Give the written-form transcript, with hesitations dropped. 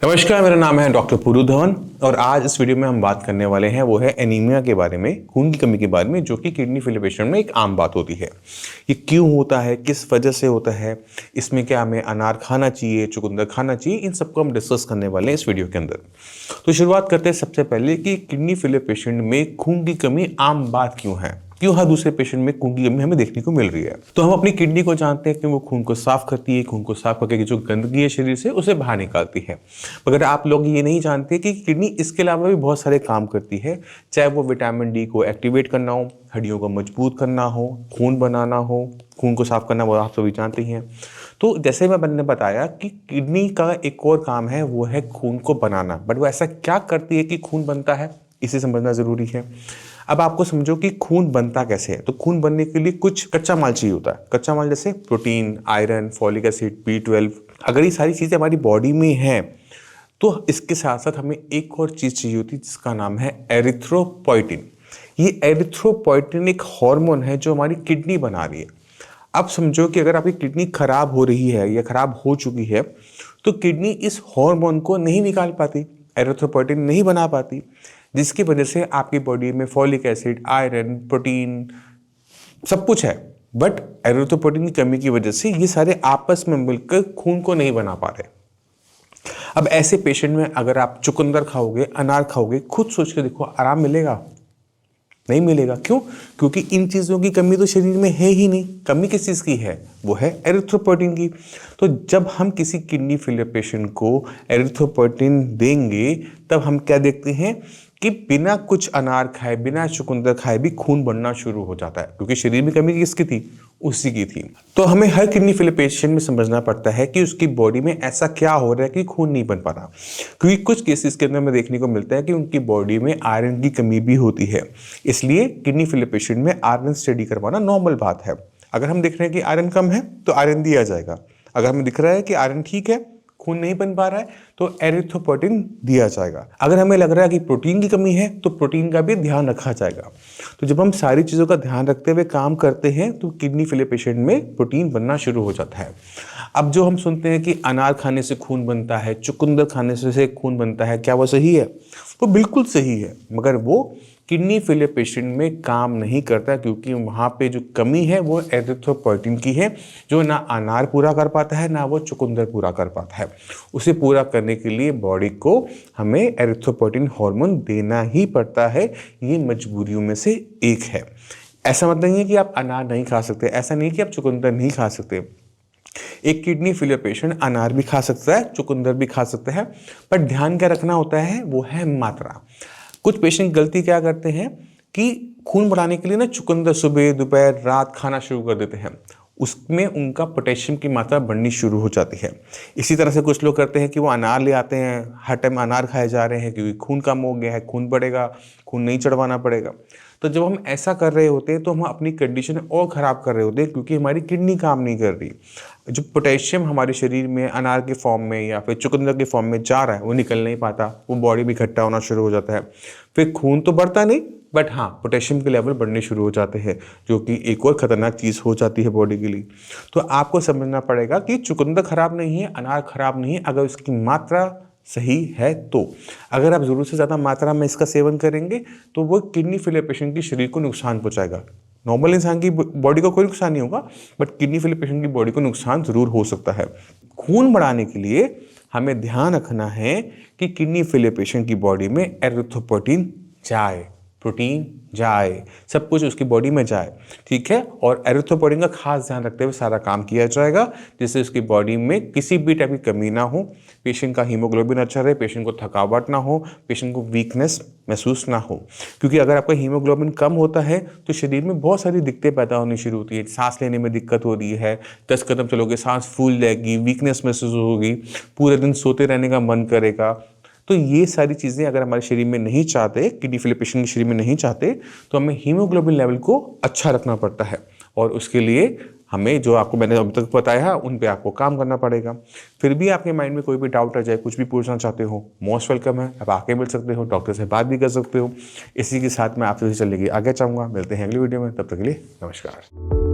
नमस्कार, मेरा नाम है डॉक्टर पुरु धवन और आज इस वीडियो में हम बात करने वाले हैं वो है एनीमिया के बारे में, खून की कमी के बारे में, जो कि किडनी फेलियर पेशेंट में एक आम बात होती है। ये क्यों होता है, किस वजह से होता है, इसमें क्या हमें अनार खाना चाहिए, चुकंदर खाना चाहिए, इन सबको हम डिस्कस करने वाले हैं इस वीडियो के अंदर। तो शुरुआत करते हैं सबसे पहले कि किडनी फेलियर पेशेंट में खून की कमी आम बात क्यों है, क्यों हर दूसरे पेशेंट में खून की कमी हमें देखने को मिल रही है। तो हम अपनी किडनी को जानते हैं कि वो खून को साफ करती है, खून को साफ करके जो गंदगी है शरीर से उसे बाहर निकालती है। मगर आप लोग ये नहीं जानते कि किडनी इसके अलावा भी बहुत सारे काम करती है, चाहे वो विटामिन डी को एक्टिवेट करना हो, हड्डियों को मजबूत करना हो, खून बनाना हो, खून को साफ करना, वो आप सभी जानते ही हैं। तो जैसे मैंने बताया कि किडनी का एक और काम है, वो है खून को बनाना। बट वो ऐसा क्या करती है कि खून बनता है, इसे समझना ज़रूरी है। अब आपको समझो कि खून बनता कैसे है। तो खून बनने के लिए कुछ कच्चा माल चाहिए होता है। कच्चा माल जैसे protein, iron, folic acid, B12। अगर ये सारी चीज़ें हमारी बॉडी में हैं तो इसके साथ साथ हमें एक और चीज़ चाहिए होती है जिसका नाम है एरिथ्रोपोइटिन। ये एरिथ्रोपोइटिन एक हार्मोन है जो हमारी किडनी बना रही है। अब समझो कि अगर आपकी किडनी खराब हो रही है या खराब हो चुकी है तो किडनी इस हार्मोन को नहीं निकाल पाती, एरिथ्रोपोइटिन नहीं बना पाती, जिसकी वजह से आपकी बॉडी में फॉलिक एसिड, आयरन, प्रोटीन सब कुछ है, बट एरिथ्रोपोइटिन की कमी की वजह से ये सारे आपस में मिलकर खून को नहीं बना पा रहे। अब ऐसे पेशेंट में अगर आप चुकंदर खाओगे, अनार खाओगे, खुद सोच के देखो, आराम मिलेगा? नहीं मिलेगा। क्यों? क्योंकि इन चीज़ों की कमी तो शरीर में है ही नहीं। कमी किस चीज़ की है? वो है एरिथ्रोपोइटिन की। तो जब हम किसी किडनी फेलियर पेशेंट को एरिथ्रोपोइटिन देंगे तब हम क्या देखते हैं कि बिना कुछ अनार खाए, बिना चुकंदर खाए भी खून बनना शुरू हो जाता है, क्योंकि शरीर में कमी किसकी थी? उसी की थी। तो हमें हर किडनी फेलियर पेशेंट में समझना पड़ता है कि उसकी बॉडी में ऐसा क्या हो रहा है कि खून नहीं बन पा रहा। क्योंकि कुछ केसेस के अंदर हमें देखने को मिलता है कि उनकी बॉडी में आयरन की कमी भी होती है। इसलिए किडनी फेलियर पेशेंट में आयरन स्टडी करवाना नॉर्मल बात है। अगर हम देख रहे हैं कि आयरन कम है तो आयरन दिया जाएगा। अगर हमें दिख रहा है कि आयरन ठीक है, खून नहीं बन पा रहा है, तो एरिथ्रोपोइटिन दिया जाएगा। अगर हमें लग रहा है कि प्रोटीन की कमी है तो प्रोटीन का भी ध्यान रखा जाएगा। तो जब हम सारी चीज़ों का ध्यान रखते हुए काम करते हैं तो किडनी फेलियर पेशेंट में प्रोटीन बनना शुरू हो जाता है। अब जो हम सुनते हैं कि अनार खाने से खून बनता है, चुकंदर खाने से खून बनता है, क्या वो सही है? वो बिल्कुल सही है, मगर वो किडनी फेलियर पेशेंट में काम नहीं करता, क्योंकि वहाँ पे जो कमी है वो एरिथ्रोपोइटिन की है, जो ना अनार पूरा कर पाता है, ना वो चुकंदर पूरा कर पाता है। उसे पूरा करने के लिए बॉडी को हमें एरिथ्रोपोइटिन हार्मोन देना ही पड़ता है। ये मजबूरियों में से एक है। ऐसा मतलब नहीं है कि आप अनार नहीं खा सकते, ऐसा नहीं कि आप चुकंदर नहीं खा सकते। एक किडनी फेलियर पेशेंट अनार भी खा सकता है, चुकंदर भी खा सकता है, पर ध्यान क्या रखना होता है, वो है मात्रा। कुछ पेशेंट गलती क्या करते हैं कि खून बढ़ाने के लिए ना चुकंदर सुबह, दोपहर, रात खाना शुरू कर देते हैं। उसमें उनका पोटेशियम की मात्रा बढ़नी शुरू हो जाती है। इसी तरह से कुछ लोग करते हैं कि वो अनार ले आते हैं, हर टाइम अनार खाए जा रहे हैं क्योंकि खून कम हो गया है, खून बढ़ेगा, खून नहीं चढ़वाना पड़ेगा। तो जब हम ऐसा कर रहे होते हैं तो हम अपनी कंडीशन और ख़राब कर रहे होते हैं, क्योंकि हमारी किडनी काम नहीं कर रही। जो पोटेशियम हमारे शरीर में अनार के फॉर्म में या फिर चुकंदर के फॉर्म में जा रहा है वो निकल नहीं पाता, वो बॉडी में इकट्ठा होना शुरू हो जाता है। फिर खून तो बढ़ता नहीं, बट हाँ, पोटेशियम के लेवल बढ़ने शुरू हो जाते हैं, जो कि एक और ख़तरनाक चीज़ हो जाती है बॉडी के लिए। तो आपको समझना पड़ेगा कि चुकंदर खराब नहीं है, अनार खराब नहीं है, अगर उसकी मात्रा सही है तो। अगर आप ज़रूरत से ज़्यादा मात्रा में इसका सेवन करेंगे तो वो किडनी फेलियर पेशेंट के शरीर को नुकसान पहुंचाएगा। नॉर्मल इंसान की बॉडी को कोई नुकसान नहीं होगा, बट किडनी फेलियर पेशेंट की बॉडी को नुकसान ज़रूर हो सकता है। खून बढ़ाने के लिए हमें ध्यान रखना है कि किडनी फेलियर पेशेंट की बॉडी में एरिथ्रोपोइटिन जाए, प्रोटीन जाए, सब कुछ उसकी बॉडी में जाए, ठीक है। और एरिथ्रोपोइटिन का खास ध्यान रखते हुए सारा काम किया जाएगा, जिससे उसकी बॉडी में किसी भी टाइप की कमी ना हो, पेशेंट का हीमोग्लोबिन अच्छा रहे, पेशेंट को थकावट ना हो, पेशेंट को वीकनेस महसूस ना हो। क्योंकि अगर आपका हीमोग्लोबिन कम होता है तो शरीर में बहुत सारी दिक्कतें पैदा होनी शुरू होती है। सांस लेने में दिक्कत हो रही है, 10 कदम चलोगे सांस फूल जाएगी, वीकनेस महसूस होगी, पूरे दिन सोते रहने का मन करेगा। तो ये सारी चीज़ें अगर हमारे शरीर में नहीं चाहते, किडनी फेलियर पेशेंट के शरीर में नहीं चाहते, तो हमें हीमोग्लोबिन लेवल को अच्छा रखना पड़ता है। और उसके लिए हमें जो आपको मैंने अभी तक बताया उन पे आपको काम करना पड़ेगा। फिर भी आपके माइंड में कोई भी डाउट आ जाए, कुछ भी पूछना चाहते हो, मोस्ट वेलकम है, आप आके मिल सकते हो, डॉक्टर से बात भी कर सकते हो। इसी के साथ मैं आपसे चलेगी आगे चाहूँगा। मिलते हैं अगली वीडियो में, तब तक के लिए नमस्कार।